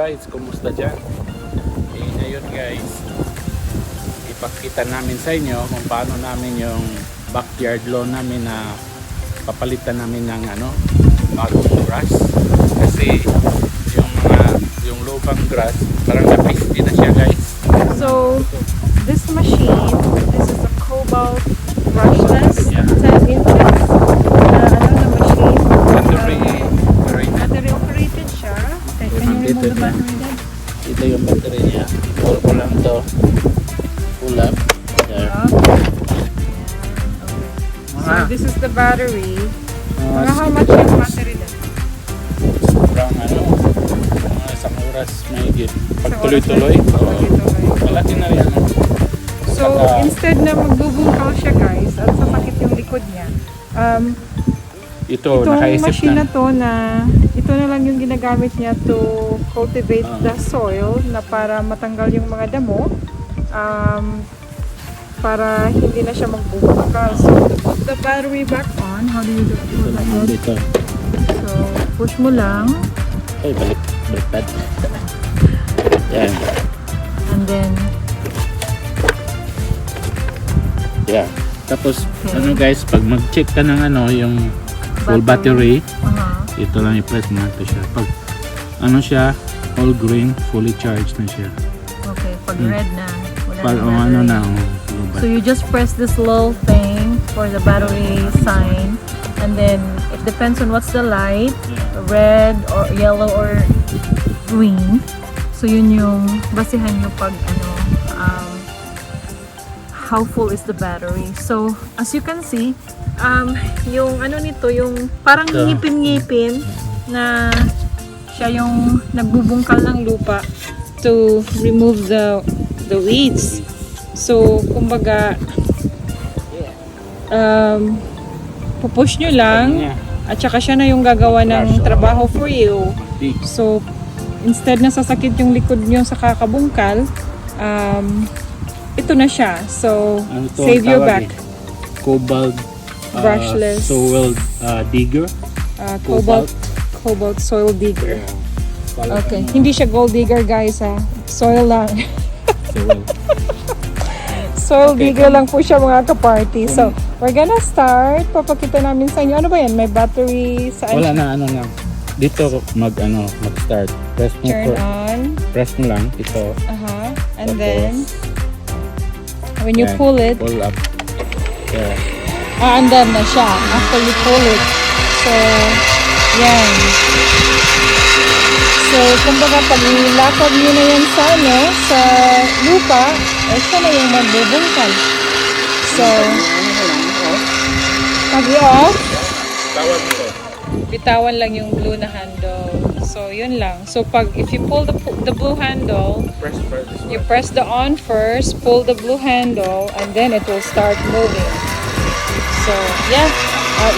guys, kumusta dyan? Ngayon guys, ipakita namin sa inyo kung paano namin yung backyard lawn namin na papalitan namin ng bagong grass. Kasi yung lubang grass parang napiste na siya guys. So this machine, this is a Kobalt brushless 10 inches na machine. Battery operated siya. Okay, can you remove the battery then? Ito yung battery niya. Pull ko lang to. Pull up. There. So this is the battery. How much yung battery then? Sobrang isang oras may higit. Pag tuloy-tuloy. Malaki na rin. So instead na magbubungkaw siya guys, at sasakit yung likod niya. Itong machine na to ito na lang yung ginagamit niya to cultivate the soil na para matanggal yung mga damo. Para hindi na siya magbubungkaw. So to put the battery back on, how do you do it? Dito. So push mo lang. Ay, baliktad. Yan. And then yeah. Tapos guys, pag mag-check ka ng yung full battery, ito lang i-press mo ito siya. Pag siya, all green, fully charged na siya. Okay, pag red na, pag so you just press this little thing for the battery sign, and then it depends on what's the light, red or yellow or green. So yun yung basihan nyo pag how full is the battery. So as you can see, yung nito, yung parang ngipin-ngipin na siya yung nagbubungkal ng lupa to remove the weeds. So kumbaga pupush nyo lang at saka siya na yung gagawa ng trabaho for you. So instead na sasakit yung likod nyo sa kakabungkal, ito na siya. So save your back. Kobalt brushless soil digger. Kobalt soil digger. Okay, hindi siya gold digger guys soil lang. Soil digger lang po siya mga ka-party. So we're gonna start. Papakita namin sa inyo. Ano ba yan? May battery sa wala na dito mag-start. Press mo turn on. Press mo lang ito. And then when you pull it, pull up. Yeah. Andar na siya after you pull it. So, yan. So, kumbaga pag nilakad nyo na yan sa lupa, siya na yung magbubungkal. So, pag i-off, bitawan lang yung blue na handle. So, yun lang. So, if you pull the blue handle, you press the on first, pull the blue handle, and then it will start moving. So, yeah.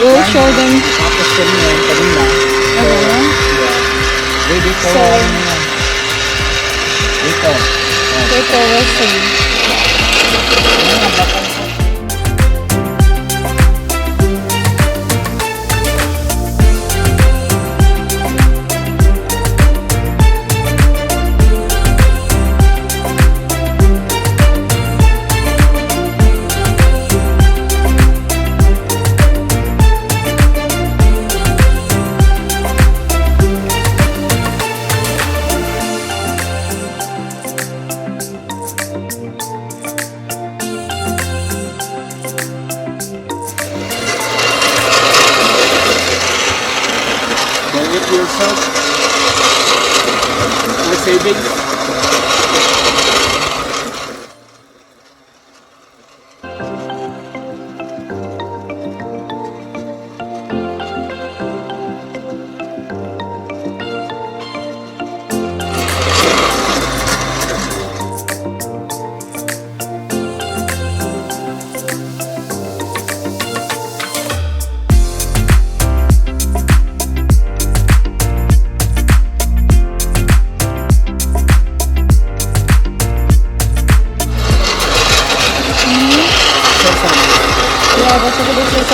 We'll show them. Dito, we'll see. Yourself for savings.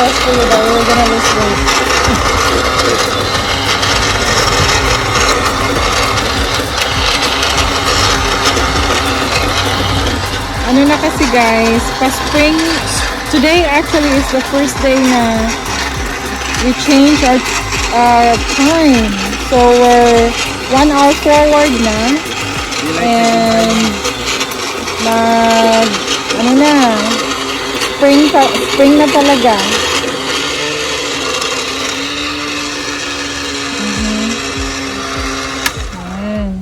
successful with our organized weight. ano na kasi guys, pa-spring, today actually is the first day na we change our time. So we're 1 hour forward na. And ano na, spring na talaga.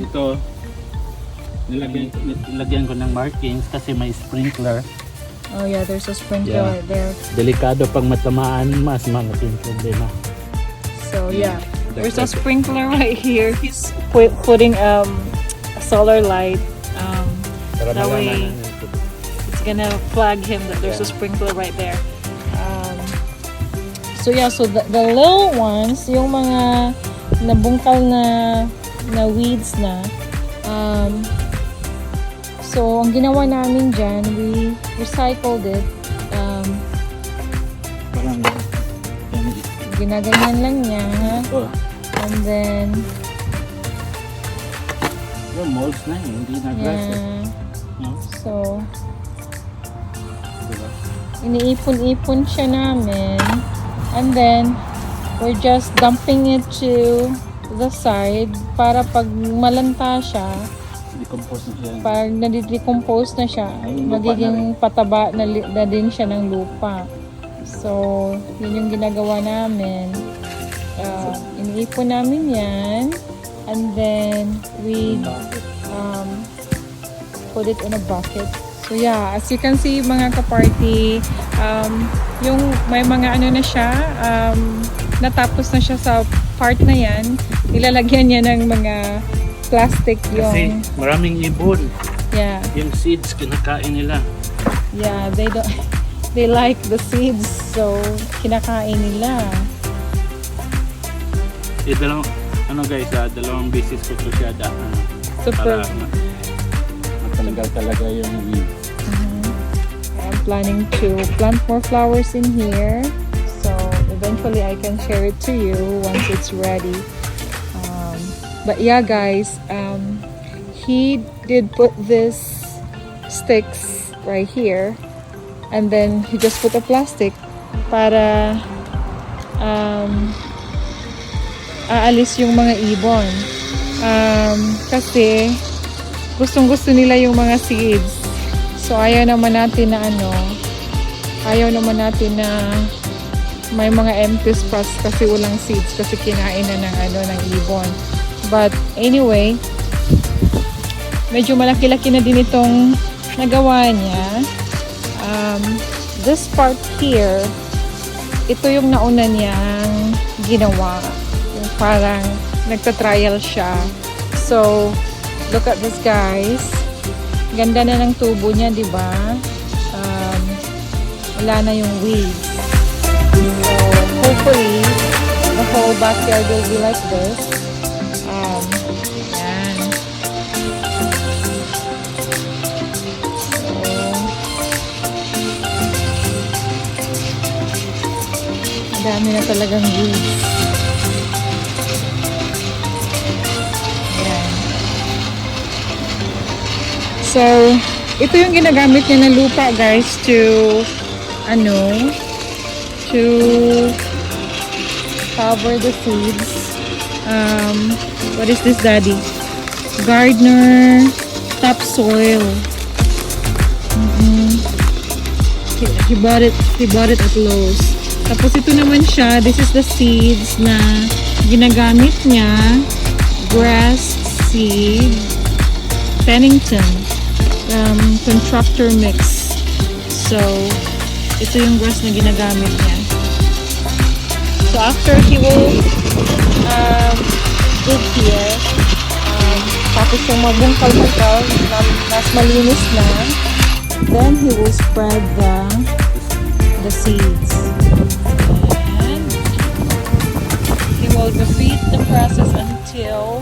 Ito, nilagyan ko ng markings kasi may sprinkler. Oh yeah, there's a sprinkler Yeah. right there. Delikado pag matamaan, mas malaking problema. So yeah, there's a sprinkler right here. He's putting a solar light. Para That way, malaman na ito. it's gonna flag him that there's a sprinkler right there. So yeah, so the little ones, yung mga nabungkal na weeds na, so ang ginawa namin dyan, we recycled it. Parang Ginaganyan lang niya, oh, and then yung molds na yun, hindi na grass. yeah, No? so Diba? iniipon-ipon siya namin, and then we're just dumping it to the side para pag malanta siya, Decompose na siya. pag nadidecompose na siya, magiging pataba na din siya ng lupa. So, yun yung ginagawa namin. Iniipon namin yan, and then we put it in a bucket. So yeah, as you can see mga kaparty, yung may mga ano na siya, natapos na siya sa part na yan, ilalagyan niya ng mga plastic Kasi yung, maraming ibon. yeah, Yung seeds, kinakain nila. yeah, they like the seeds, so kinakain nila. Ano guys, dalawang beses ko to siya Super. para matanggal talaga yung weeds. I'm planning to plant more flowers in here, so eventually I can share it to you once it's ready. But yeah guys, he did put this sticks right here, and then he just put a plastic para aalis yung mga ibon, kasi gustong-gusto nila yung mga seeds. So ayaw naman natin na may mga empty spots kasi walang seeds, kasi kinain na ng ibon. But anyway, medyo malaki-laki na din itong nagawa niya. This part here, ito yung nauna niyang ginawa. Yung parang nagta-trial siya. So, look at this guys. Ganda na ng tubo niya, di ba? Wala na yung weeds. So, hopefully, the whole backyard will be like this. Yan. So, dami na talagang weeds. Yan. So, ito yung ginagamit niya na lupa guys to cover the seeds. What is this, Daddy? Gardener topsoil. He bought it at Lowe's. Tapos ito naman siya, this is the seeds na ginagamit niya. Grass seed, Pennington, contractor mix. So, ito yung grass na ginagamit niya. So, after he will dig here, tapos yung mabungkal-bungkal, mas malinis na, then he will spread the seeds. And he will repeat the process until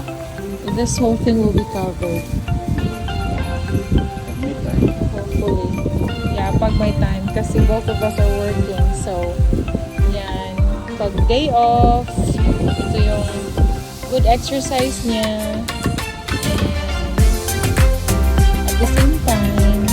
this whole thing will be covered. Hopefully. Yeah, pag may time. Kasi both of us are working. So, yan. Pag day off, ito yung good exercise niya. And at the same time,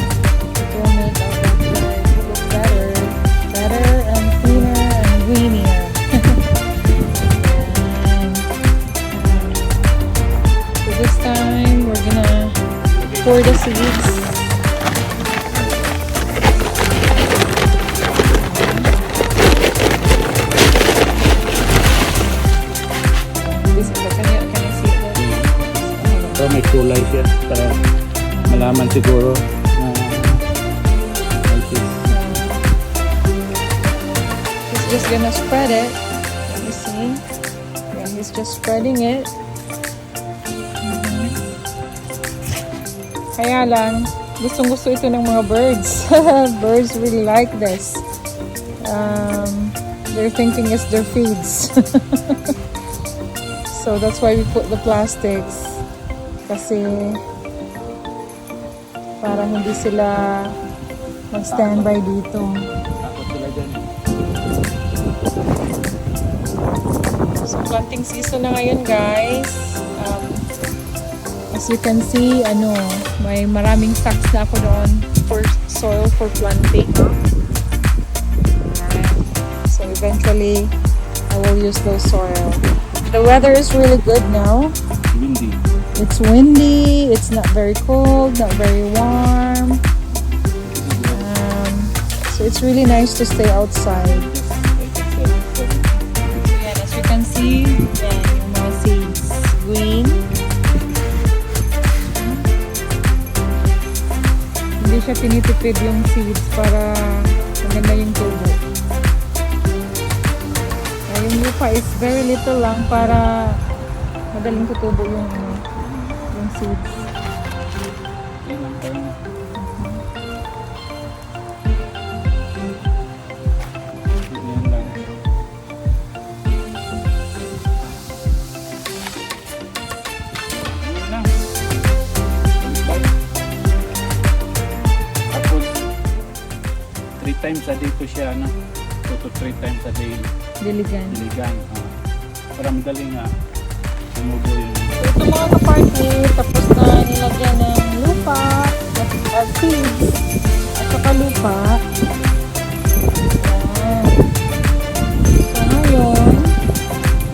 may kulay siya para malaman siguro na He's just gonna spread it. Let me see. Yeah, he's just spreading it. Kaya lang, gustong-gusto ito ng mga birds. Birds really like this. They're thinking it's their feeds. So that's why we put the plastics. Kasi para hindi sila mag-standby dito. takot sila dyan. So planting season na ngayon, guys. As you can see, may maraming stocks na ako doon for soil for planting. So eventually, I will use those soil. The weather is really good now. Windy. It's windy. It's not very cold, not very warm. So it's really nice to stay outside. So yan, as you can see, yan, yung mga seeds, green. Hindi siya tinitipid yung seeds para maganda yung tubo. Yung lupa is very little lang para madaling tutubo yung seeds. Yun lang tayo na. Yan lang. Yun lang. Tapos 3 times a day po siya, 2 to 3 times a day Diligan. diligan. Para madali nga tumubo yung So ito mga kapartner, tapos na nilagyan ng lupa at seeds at saka lupa. Ayan. So ngayon,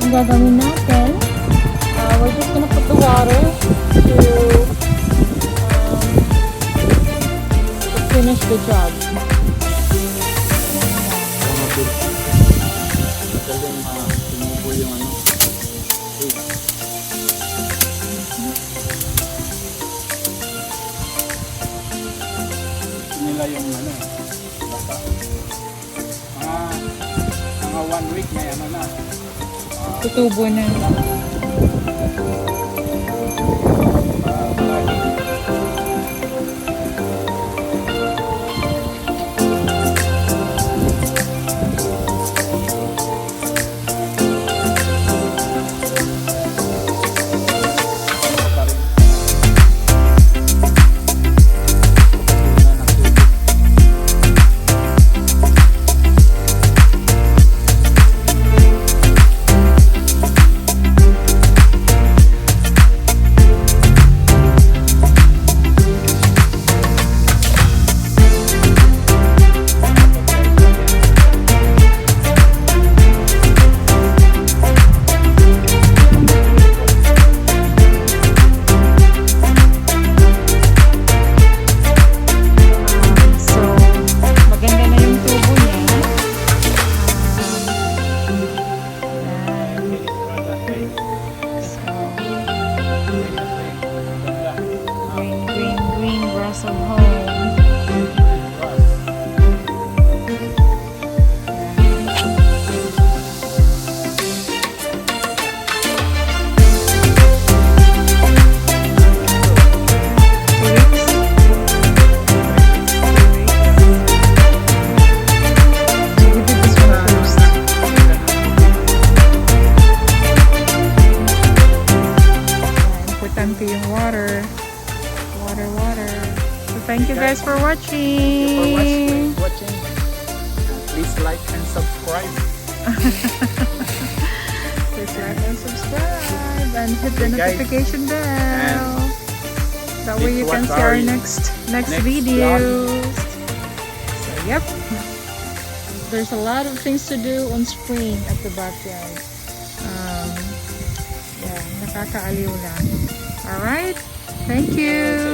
ang gagawin natin, we're just gonna put the water to finish the job. tumubo yung nila yung basta mga 1 week may na Tutubo na. Thank you guys for watching. Please like and subscribe. Please like and subscribe and hit the Okay, guys. notification bell. That way you can Please see watch our our next next videos. So yep, there's a lot of things to do on spring at the backyard. Yeah, nakakaaliw lang. Alright, thank you.